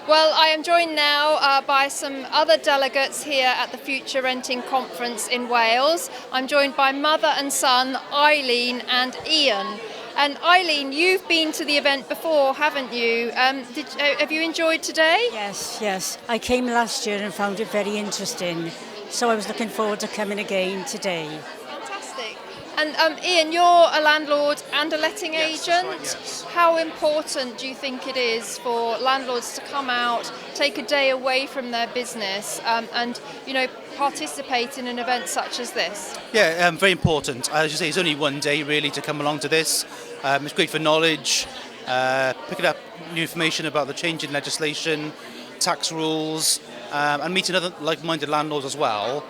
Well, I am joined now by some other delegates here at the Future Renting Conference in Wales. I'm joined by mother and son, EIleen and Ian. And EIleen, you've been to the event before, haven't you? Have you enjoyed today? Yes. I came last year and found it very interesting. So I was looking forward to coming again today. Fantastic. And Ian, you're a landlord and a letting agent. That's right, yes. How important do you think it is for landlords to come out, take a day away from their business, and participate in an event such as this? Yeah, very important. As you say, it's only one day really to come along to this. It's great for knowledge, picking up new information about the change in legislation, tax rules, and meeting other like-minded landlords as well.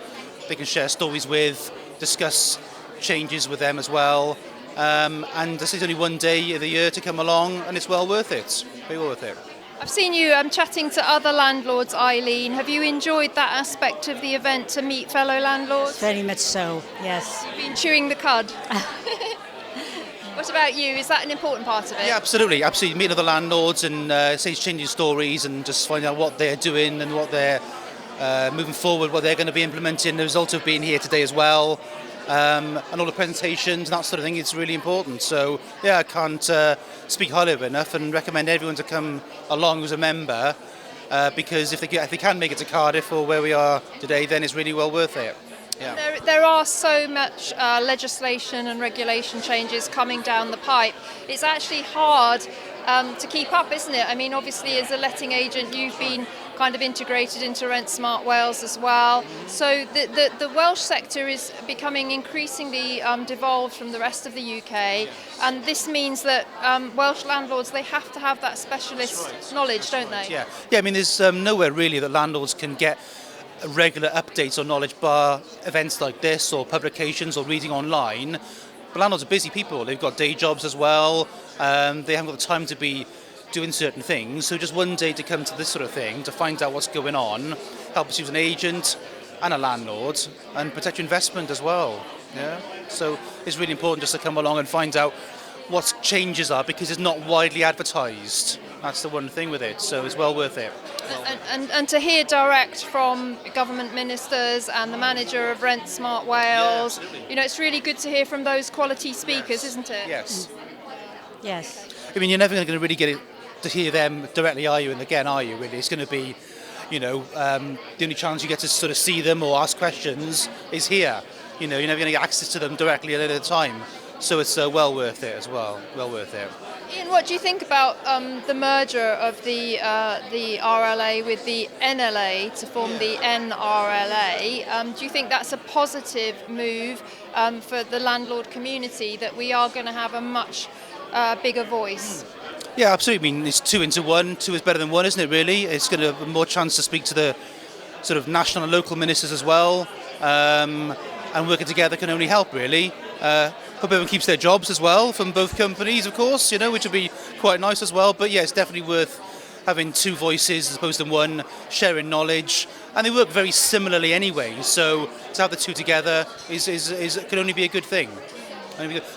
They can share stories with, discuss changes with them as well. And this is only one day of the year to come along, and it's well worth it. Very well worth it. I've seen you chatting to other landlords, EIleen. Have you enjoyed that aspect of the event to meet fellow landlords? Very much so, yes. You've been chewing the cud. What about you? Is that an important part of it? Yeah, absolutely. Meet other landlords and changing stories and just find out what they're doing and what they're moving forward, what they're going to be implementing. The result of being here today as well. And all the presentations and that sort of thing, it's really important. So yeah, I can't speak highly of it enough and recommend everyone to come along as a member because if they can make it to Cardiff or where we are today, then it's really well worth it. Yeah. There are so much legislation and regulation changes coming down the pipe. It's actually hard to keep up, isn't it? I mean, obviously, as a letting agent, you've been kind of integrated into Rent Smart Wales as well. So the Welsh sector is becoming increasingly devolved from the rest of the UK, and this means that Welsh landlords, they have to have that specialist knowledge, don't they? Yeah. I mean, there's nowhere really that landlords can get regular updates or knowledge bar events like this or publications or reading online. But landlords are busy people. They've got day jobs as well. They haven't got the time to be doing certain things. So just one day to come to this sort of thing, to find out what's going on, helps you as an agent and a landlord and protect your investment as well. Yeah. So it's really important just to come along and find out what changes are because it's not widely advertised. That's the one thing with it. So it's well worth it. And to hear direct from government ministers and the manager of Rent Smart Wales, it's really good to hear from those quality speakers, isn't it? Yes. Yes. I mean, you're never going to really get it to hear them directly, are you? And again, are you really? It's going to be, the only chance you get to sort of see them or ask questions is here. You're never going to get access to them directly at a time. So it's well worth it as well. Well worth it. Ian, what do you think about the merger of the RLA with the NLA to form the NRLA? Do you think that's a positive move for the landlord community, that we are going to have a much bigger voice? Yeah, absolutely. I mean, it's 2 into 1. 2 is better than 1, isn't it, really? It's going to have more chance to speak to the sort of national and local ministers as well. And working together can only help, really. Hope everyone keeps their jobs as well from both companies, of course, which would be quite nice as well. But yeah, it's definitely worth having 2 voices as opposed to 1, sharing knowledge. And they work very similarly anyway, so to have the 2 together can only be a good thing.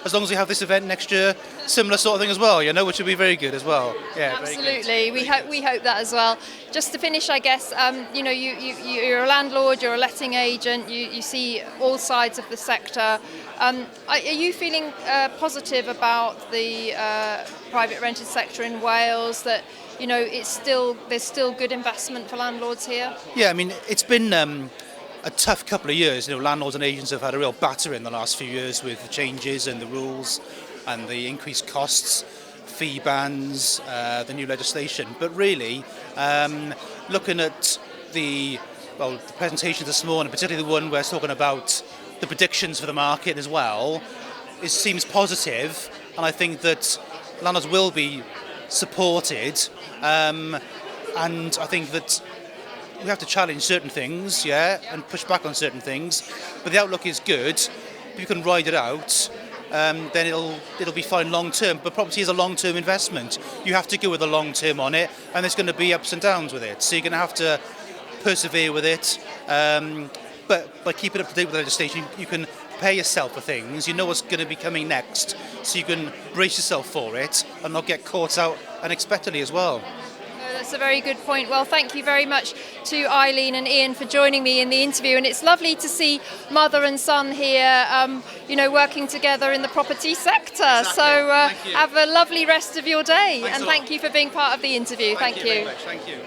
As long as we have this event next year, similar sort of thing as well, which would be very good as well. Yeah, absolutely. We hope that as well. Just to finish, I guess, you're a landlord, you're a letting agent, you see all sides of the sector. Are you feeling positive about the private rented sector in Wales? That there's still good investment for landlords here? Yeah, I mean, it's been a tough couple of years. Landlords and agents have had a real batter in the last few years with the changes and the rules and the increased costs, fee bans, the new legislation. But really, looking at the presentation this morning, particularly the one where it's talking about the predictions for the market as well, it seems positive, and I think that landlords will be supported, and I think that we have to challenge certain things, and push back on certain things, but the outlook is good. If you can ride it out, then it'll be fine long term. But property is a long term investment. You have to go with the long term on it, and there's going to be ups and downs with it. So you're going to have to persevere with it. But by keeping up to date with the legislation, you can prepare yourself for things. You know what's going to be coming next, so you can brace yourself for it and not get caught out unexpectedly as well. That's a very good point. Well, thank you very much to EIleen and Ian for joining me in the interview. And it's lovely to see mother and son here, working together in the property sector. Exactly. So Thank you. have a lovely rest of your day. Thanks and a lot. thank you for being part of the interview. Thank you. Very much. Thank you.